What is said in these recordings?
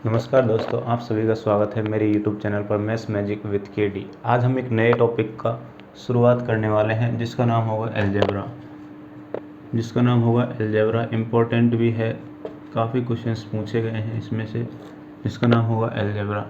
नमस्कार दोस्तों, आप सभी का स्वागत है मेरे YouTube चैनल पर मैथ्स मैजिक विद केडी। आज हम एक नए टॉपिक का शुरुआत करने वाले हैं जिसका नाम होगा एलजेब्रा। इम्पोर्टेंट भी है, काफ़ी क्वेश्चंस पूछे गए हैं इसमें से। जिसका नाम होगा एलजेब्रा।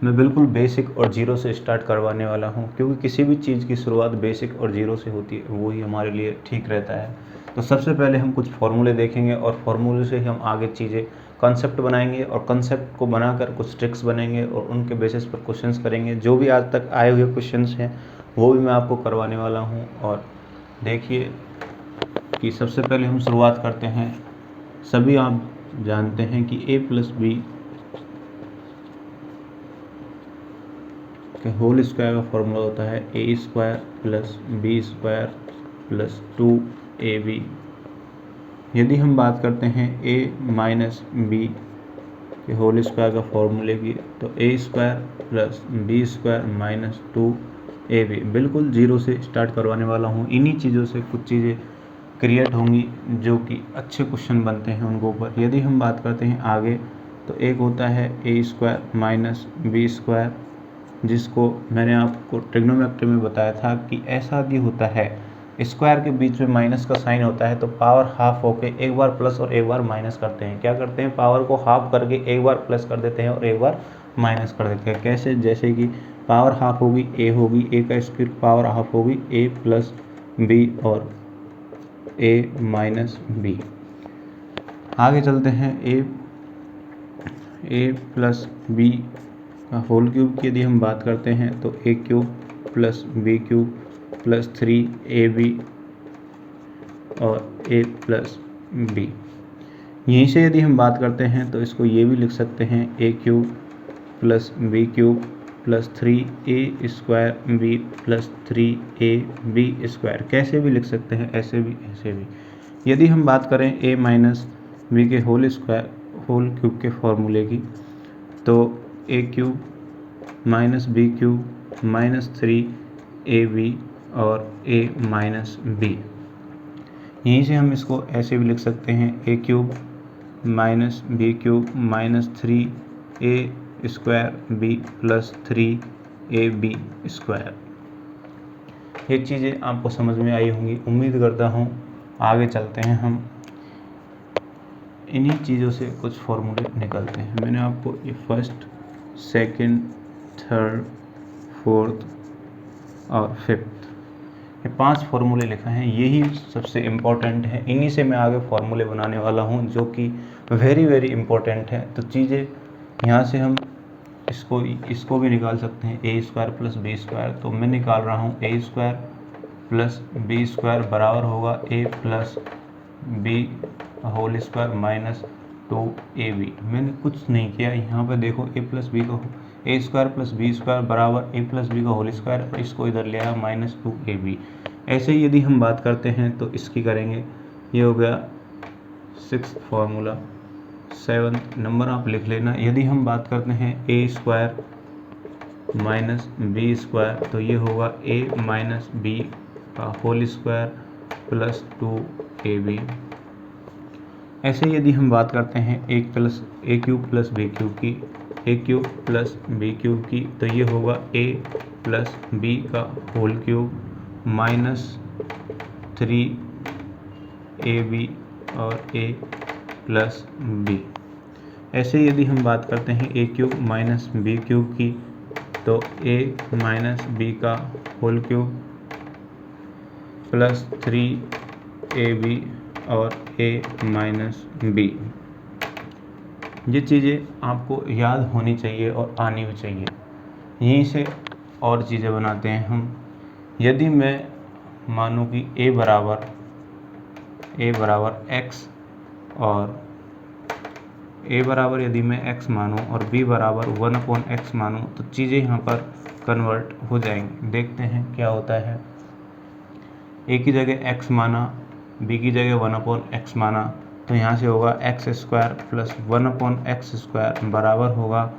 मैं बिल्कुल बेसिक और जीरो से स्टार्ट करवाने वाला हूं, क्योंकि किसी भी चीज़ की शुरुआत बेसिक और जीरो से होती है, वही हमारे लिए ठीक रहता है। तो सबसे पहले हम कुछ फॉर्मूले देखेंगे और फॉर्मूले से ही हम आगे चीज़ें कॉन्सेप्ट बनाएंगे और कॉन्सेप्ट को बनाकर कुछ ट्रिक्स बनेंगे और उनके बेसिस पर क्वेश्चंस करेंगे। जो भी आज तक आए हुए क्वेश्चंस हैं वो भी मैं आपको करवाने वाला हूं। और देखिए कि सबसे पहले हम शुरुआत करते हैं। सभी आप जानते हैं कि a प्लस बी के होल स्क्वायर का फॉर्मूला होता है a square plus b square plus 2ab। यदि हम बात करते हैं a माइनस बी के होल स्क्वायर का फॉर्मूले की, तो a square plus b square minus 2ab। बिल्कुल जीरो से स्टार्ट करवाने वाला हूँ। इन्हीं चीज़ों से कुछ चीज़ें क्रिएट होंगी जो कि अच्छे क्वेश्चन बनते हैं उनके ऊपर। यदि हम बात करते हैं आगे, तो एक होता है a square minus B square, जिसको मैंने आपको ट्रिग्नोमेट्री में बताया था कि ऐसा यदि होता है, स्क्वायर के बीच में माइनस का साइन होता है तो पावर हाफ होके एक बार प्लस और एक बार माइनस करते हैं। क्या करते हैं, पावर को हाफ करके एक बार प्लस कर देते हैं और एक बार माइनस कर देते हैं। कैसे, जैसे कि पावर हाफ होगी a होगी, a का स्क्वायर पावर हाफ होगी a प्लस बी और a माइनस बी। आगे चलते हैं a प्लस बी का होल क्यूब की यदि हम बात करते हैं तो a cube plus b cube plus 3ab और a प्लस बी। यहीं से यदि हम बात करते हैं तो इसको ये भी लिख सकते हैं a cube plus b cube plus 3a square b plus 3ab square. कैसे भी लिख सकते हैं, ऐसे भी ऐसे भी। यदि हम बात करें a माइनस बी के होल क्यूब के फॉर्मूले की, तो a cube minus b cube minus 3ab और a माइनस बी। यहीं से हम इसको ऐसे भी लिख सकते हैं a cube minus b cube minus 3a square b plus 3ab square. ये चीज़ें आपको समझ में आई होंगी, उम्मीद करता हूँ। आगे चलते हैं हम। इन्हीं चीज़ों से कुछ फॉर्मूले निकलते हैं। मैंने आपको ये फर्स्ट, सेकंड, थर्ड, फोर्थ और फिफ्थ, ये 5 फार्मूले लिखा है। यही सबसे इम्पोर्टेंट है। इन्हीं से मैं आगे फार्मूले बनाने वाला हूँ जो कि वेरी वेरी इम्पोर्टेंट है। तो चीज़ें यहाँ से हम इसको भी निकाल सकते हैं, a square plus b square. तो मैं निकाल रहा हूँ a square plus b square बराबर होगा a plus b whole square minus 2ab। मैंने कुछ नहीं किया, यहाँ पे देखो a प्लस बी का a square plus b square बराबर a प्लस बी का होल स्क्वायर, इसको इधर ले आया माइनस 2ab। ऐसे ही यदि हम बात करते हैं तो इसकी करेंगे। ये हो गया 6th फार्मूला। 7th नंबर आप लिख लेना। यदि हम बात करते हैं a square minus B square, तो ये होगा a माइनस बी का होल स्क्वायर प्लस 2ab। ऐसे यदि हम बात करते हैं a cube plus b cube की, a cube plus b cube की, तो ये होगा a प्लस बी का होल क्यूब माइनस 3ab और a प्लस बी। ऐसे यदि हम बात करते हैं a cube minus b cube की, तो a माइनस बी का होल क्यूब प्लस 3ab और a माइनस बी। ये चीज़ें आपको याद होनी चाहिए और आनी भी चाहिए। यहीं से और चीज़ें बनाते हैं हम। यदि मैं मानूँ कि a बराबर x और a बराबर यदि मैं x मानूँ और b बराबर 1/x मानूँ, तो चीज़ें यहाँ पर कन्वर्ट हो जाएंगी। देखते हैं क्या होता है। a की जगह x माना, b की जगह 1/x माना, तो यहाँ से होगा x square plus 1/x square बराबर होगा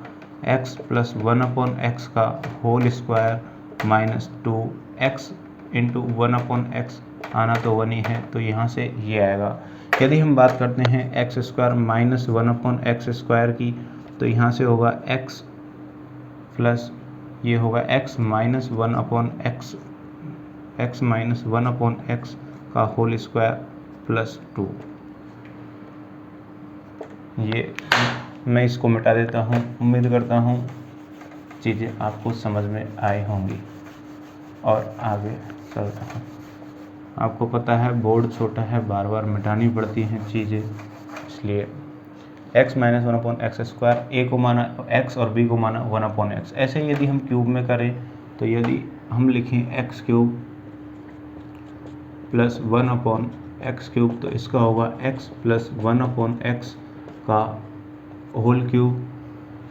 x प्लस 1/x का whole square minus 2x into 1/x, आना तो 1 ही है, तो यहाँ से ये आएगा। यदि हम बात करते हैं x square minus 1/x square की, तो यहाँ से होगा x प्लस ये होगा x minus 1/x, x minus 1/x का होल स्क्वायर प्लस 2। ये मैं इसको मिटा देता हूँ। उम्मीद करता हूँ चीज़ें आपको समझ में आई होंगी और आगे चलता हूँ। आपको पता है बोर्ड छोटा है, बार बार मिटानी पड़ती हैं चीज़ें, इसलिए x minus 1/x square, a को माना x और b को माना 1/x। ऐसे यदि हम क्यूब में करें तो यदि हम लिखें x cube plus 1/x cube तो इसका होगा x प्लस 1/x का whole cube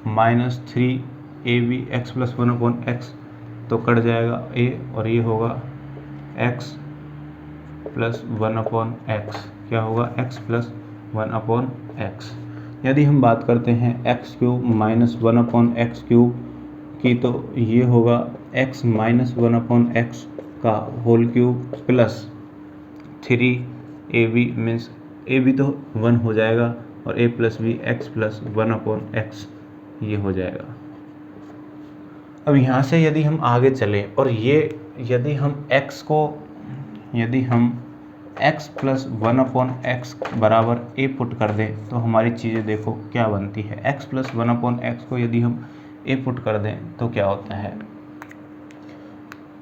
minus 3ab x plus 1/x, तो कट जाएगा a और ये होगा x प्लस 1/x। क्या होगा? x plus 1/x। यदि हम बात करते हैं x cube minus 1/x cube की तो ये होगा x माइनस 1/x का whole cube plus 3ab means ab तो 1 हो जाएगा और a plus b x plus 1/x ये हो जाएगा। अब यहाँ से यदि हम आगे चले और ये यदि हम x प्लस 1/x बराबर a पुट कर दें तो हमारी चीज़ें देखो क्या बनती है। x प्लस 1/x को यदि हम a पुट कर दें तो क्या होता है,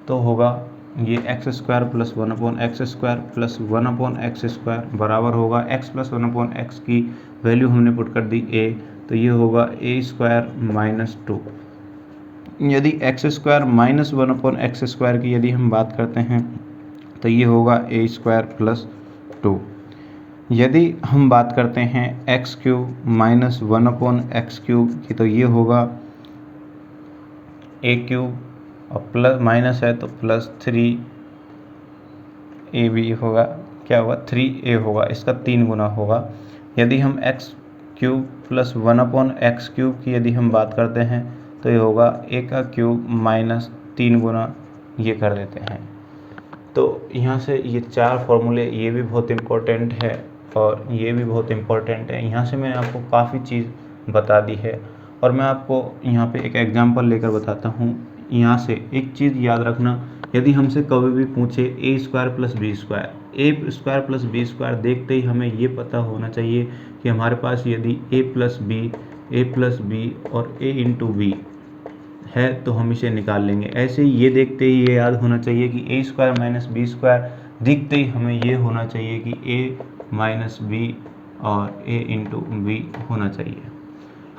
तो होगा ये x square plus 1/x square plus 1/x square बराबर होगा x प्लस 1/x की वैल्यू हमने पुट कर दी a, तो ये होगा a स्क्वायर माइनस 2। यदि x square minus 1/x square की यदि हम बात करते हैं तो ये होगा a स्क्वायर प्लस 2। यदि हम बात करते हैं x cube minus 1/x cube की तो ये होगा a क्यूब और प्लस माइनस है तो प्लस 3ab होगा। क्या होगा? 3a होगा, इसका 3 गुना होगा। यदि हम x cube plus 1/x cube की यदि हम बात करते हैं तो ये होगा a का क्यूब माइनस 3 गुना ये कर देते हैं। तो यहाँ से ये 4 फॉर्मूले ये भी बहुत इम्पोर्टेंट है और ये भी बहुत इम्पोर्टेंट है। यहाँ से मैंने आपको काफ़ी चीज़ बता दी है और मैं आपको यहाँ पे एक एग्जांपल लेकर बताता हूँ। यहाँ से एक चीज़ याद रखना, यदि हमसे कभी भी पूछे a square plus b square, a square plus b square देखते ही हमें ये पता होना चाहिए कि हमारे पास यदि a प्लस b और a इंटू b है तो हम इसे निकाल लेंगे। ऐसे ही ये देखते ही ये याद होना चाहिए कि a square minus b square, दिखते ही हमें ये होना चाहिए कि a माइनस b और a इंटू b होना चाहिए।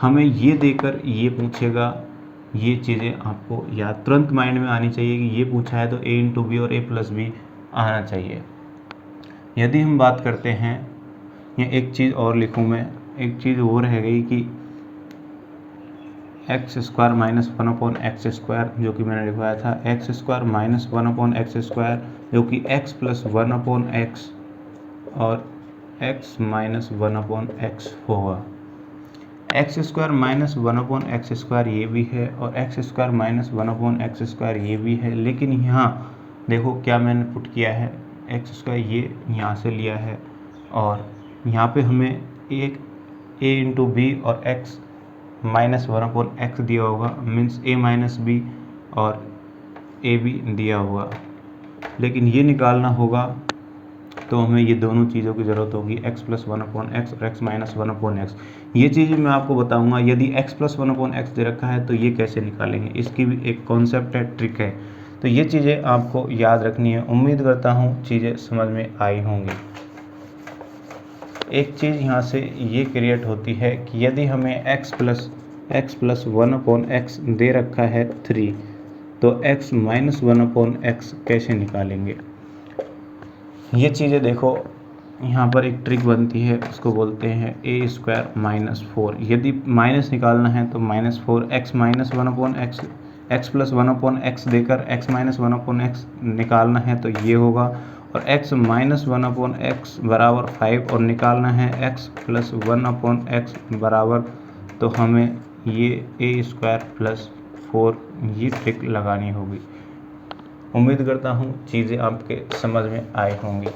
हमें ये देकर ये पूछेगा, ये चीज़ें आपको याद तुरंत माइंड में आनी चाहिए कि ये पूछा है तो a इंटू बी और a प्लस बी आना चाहिए। यदि हम बात करते हैं, या एक चीज़ और लिखूँ मैं, एक चीज़ वो रह गई कि x square minus 1/x square जो कि मैंने लिखवाया था, x square minus 1/x square जो कि x प्लस 1/x और x माइनस 1/x होगा। x square minus 1/x square ये भी है और x square minus 1/x square ये भी है, लेकिन यहाँ देखो क्या मैंने पुट किया है, x स्क्वायर ये यहाँ से लिया है और यहाँ पे हमें एक a इंटू बी और x माइनस 1/x दिया होगा, मीन्स a माइनस बी और a भी दिया होगा, लेकिन ये निकालना होगा तो हमें ये दोनों चीज़ों की ज़रूरत होगी, x प्लस 1/x और x माइनस 1/x। ये चीज़ मैं आपको बताऊंगा। यदि x प्लस 1/x दे रखा है तो ये कैसे निकालेंगे, इसकी भी एक कॉन्सेप्ट है, ट्रिक है, तो ये चीज़ें आपको याद रखनी है। उम्मीद करता हूँ चीज़ें समझ में आई होंगी। एक चीज़ यहाँ से ये क्रिएट होती है कि यदि हमें x प्लस 1/x दे रखा है 3, तो x माइनस 1/x कैसे निकालेंगे। ये चीज़ें देखो, यहाँ पर एक ट्रिक बनती है, उसको बोलते हैं a स्क्वायर माइनस 4। यदि माइनस निकालना है तो minus 4, x minus 1/x, x plus 1/x देकर x माइनस 1/x निकालना है तो ये होगा, और x माइनस 1/x बराबर 5 और निकालना है x प्लस 1/x बराबर, तो हमें ये a स्क्वायर प्लस 4 ये ट्रिक लगानी होगी। उम्मीद करता हूँ चीज़ें आपके समझ में आई होंगी।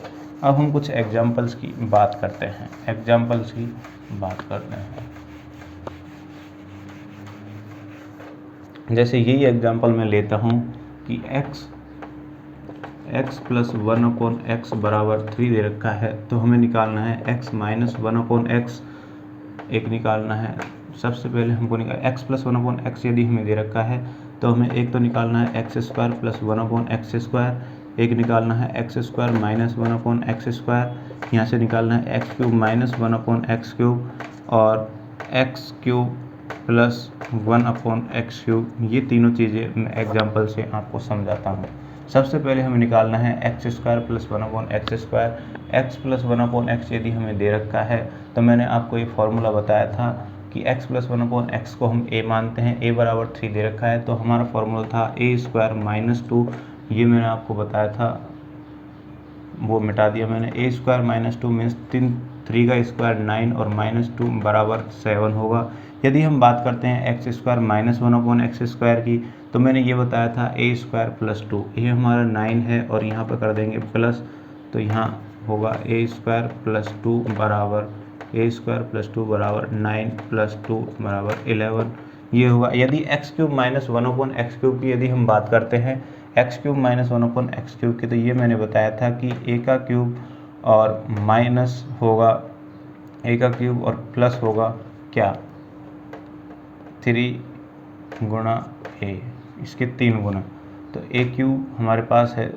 अब हम कुछ एग्जाम्पल्स की बात करते हैं। जैसे यही एग्जांपल मैं लेता हूँ कि x प्लस 1/x बराबर 3 दे रखा है, तो हमें निकालना है x माइनस 1/x एक निकालना है। सबसे पहले हमको x प्लस 1/x यदि हमें दे रखा है तो हमें एक तो निकालना है x square plus 1/x square, एक निकालना है x square minus 1/x square, यहाँ से निकालना है x cube minus 1/x cube और x cube plus 1/x cube. ये तीनों चीज़ें मैं एग्जाम्पल से आपको समझाता हूँ। सबसे पहले हमें निकालना है x square plus 1/x square. x plus 1/x यदि हमें दे रखा है तो मैंने आपको ये फॉर्मूला बताया था कि x प्लस 1/x को हम a मानते हैं, a बराबर 3 दे रखा है, तो हमारा फॉर्मूला था a स्क्वायर माइनस 2। ये मैंने आपको बताया था, वो मिटा दिया मैंने। a स्क्वायर माइनस 2 मीन्स 3 का स्क्वायर 9 और माइनस 2 बराबर 7 होगा। यदि हम बात करते हैं x square minus 1/x square की, तो मैंने ये बताया था a स्क्वायर प्लस 2, ये हमारा 9 है और यहाँ पर कर देंगे प्लस, तो यहाँ होगा a स्क्वायर प्लस 2 बराबर a स्क्वायर प्लस 2 बराबर 9 प्लस 2 बराबर 11, ये होगा। यदि x cube minus 1/x cube की यदि हम बात करते हैं x cube minus 1/x cube की, तो ये मैंने बताया था कि a का क्यूब और माइनस होगा a का क्यूब और प्लस होगा क्या 3 गुणा a, इसके 3 गुना, तो a क्यूब हमारे पास है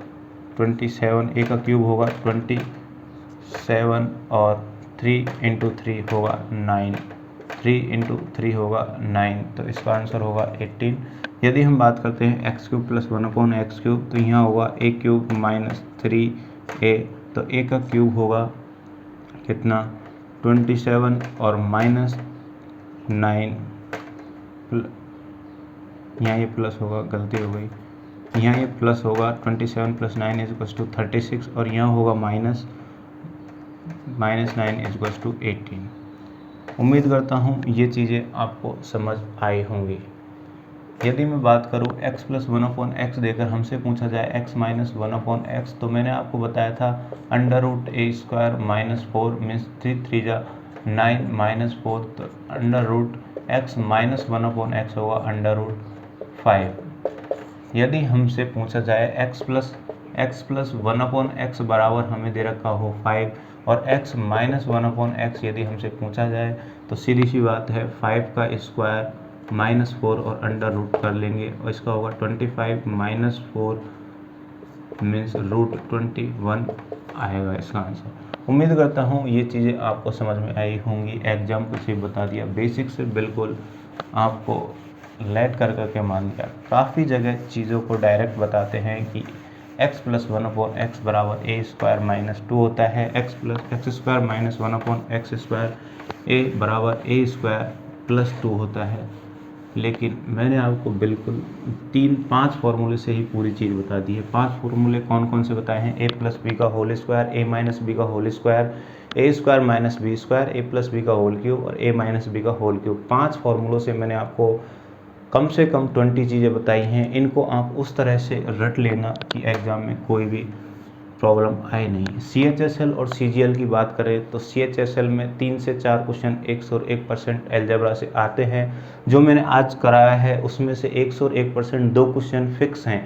27, a का क्यूब होगा 27 और 3 इंटू 3 होगा 9, 3 इंटू 3 होगा 9, तो इसका आंसर होगा 18। यदि हम बात करते हैं x cube plus 1/x cube, तो यहाँ होगा a क्यूब माइनस 3a, तो a का क्यूब होगा कितना 27 और माइनस 9, यहाँ ये प्लस होगा, गलती हो गई, यहाँ ये प्लस होगा 27 प्लस 9 इज इक्वल्स टू 36 और यहाँ होगा माइनस 9 इज इक्वल्स टू 18। उम्मीद करता हूँ ये चीज़ें आपको समझ आई होंगी। यदि मैं बात करूँ x प्लस 1/x देकर हमसे पूछा जाए x माइनस 1/x, तो मैंने आपको बताया था under root a square minus 4 means 3 जा 9 माइनस 4, तो under root x minus 1/x होगा अंडर रूट 5। यदि हमसे पूछा जाए x प्लस 1/x बराबर हमें दे रखा हो 5 और x माइनस 1/x यदि हमसे पूछा जाए, तो सीधी सी बात है 5 का स्क्वायर माइनस 4 और अंडर रूट कर लेंगे और इसका होगा 25 माइनस 4 मीन्स रूट 21 आएगा इसका आंसर। उम्मीद करता हूँ ये चीज़ें आपको समझ में आई होंगी। एग्जाम्पल से बता दिया, बेसिक से बिल्कुल आपको लेट कर करके मान दिया। काफ़ी जगह चीज़ों को डायरेक्ट बताते हैं कि x प्लस 1/x बराबर a स्क्वायर माइनस 2 होता है, x square minus 1/x square a बराबर a स्क्वायर प्लस 2 होता है। लेकिन मैंने आपको बिल्कुल 5 फार्मूले से ही पूरी चीज़ बता दी है। 5 फार्मूले कौन कौन से बताए हैं? a प्लस बी का whole square, a minus B का whole square, a square minus B square, a plus B का होल क्यूब और a माइनस बी का होल क्यूब। 5 फार्मूलों से मैंने आपको कम से कम 20 चीज़ें बताई हैं। इनको आप उस तरह से रट लेना कि एग्ज़ाम में कोई भी प्रॉब्लम आए नहीं। CHSL और CGL की बात करें तो CHSL में 3 से 4 क्वेश्चन 101% अलजेब्रा से आते हैं। जो मैंने आज कराया है उसमें से 101% 2 क्वेश्चन फिक्स हैं।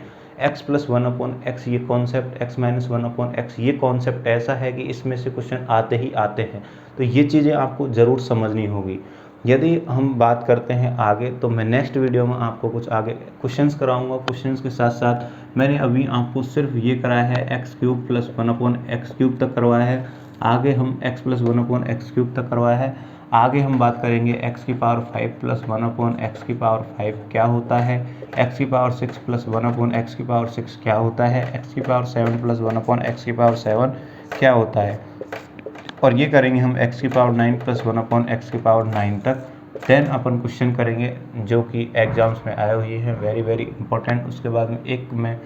x प्लस 1/x ये कॉन्सेप्ट, x माइनस 1/x ये कॉन्सेप्ट ऐसा है कि इसमें से क्वेश्चन आते ही आते हैं। तो ये चीज़ें आपको ज़रूर समझनी होगी। यदि हम बात करते हैं आगे, तो मैं नेक्स्ट वीडियो में आपको कुछ आगे क्वेश्चंस कराऊंगा। क्वेश्चंस के साथ साथ मैंने अभी आपको सिर्फ ये कराया है x cube plus 1/x cube तक करवाया है। आगे हम x प्लस 1/x क्यूब तक करवाया है। आगे हम बात करेंगे x की पावर 5 प्लस 1/x की पावर 5 क्या होता है, x की पावर 6 प्लस 1/x की पावर 6 क्या होता है, x की पावर 7 प्लस 1/x की पावर 7 क्या होता है, और ये करेंगे हम x की पावर 9 प्लस 1/x की पावर 9 तक। देन अपन क्वेश्चन करेंगे जो कि एग्जाम्स में आए हुए हैं, वेरी वेरी इंपॉर्टेंट। उसके बाद में एक मैं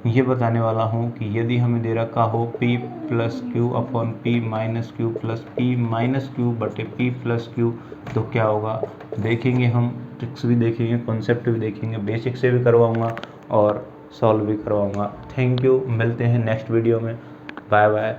ये बताने वाला हूँ कि यदि हमें दे रखा हो p plus Q upon p minus Q plus p minus Q बटे p प्लस क्यू, तो क्या होगा देखेंगे हम। ट्रिक्स भी देखेंगे, कॉन्सेप्ट भी देखेंगे, बेसिक से भी करवाऊँगा और सॉल्व भी करवाऊँगा। थैंक यू, मिलते हैं नेक्स्ट वीडियो में। Bye bye.